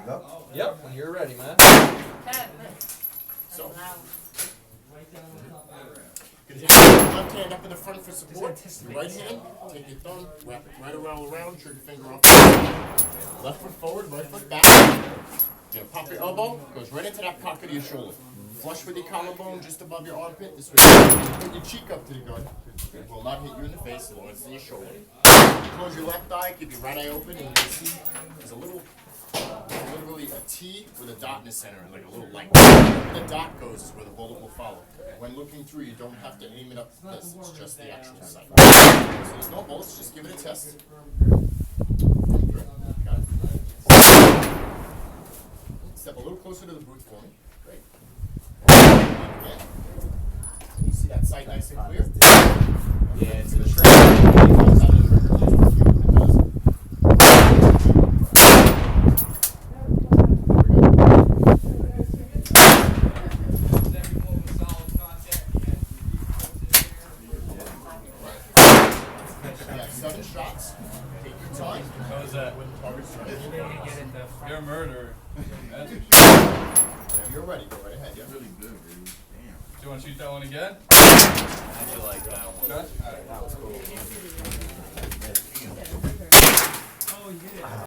Yep, when you're ready, man. So, take your left hand up in the front for support. Your right hand, take your thumb, wrap it right around, trigger finger off. Left foot forward, right foot back. You know, pop your elbow, goes right into that pocket of your shoulder. Flush with your collarbone, just above your armpit. This way, put your cheek up to the gun. It will not hit you in the face as long as it's in your shoulder. Close your left eye, keep your right eye open, and you can see there's a little, literally a T with a dot in the center, like a little light. Where the dot goes is where the bullet will follow. When looking through, you don't have to aim it up this, it's just the actual sight. So there's no bullets, just give it a test. Got it. Step a little closer to the booth for me. Great. Again. You see that sight nice and clear? Yeah, it's the trigger. Seven shots. Take your time. How was that? You're a murderer. You're ready. Go right ahead. Yeah. Really good, dude. Damn. Do you want to shoot that one again? I feel like that one. Okay. All right. That was cool.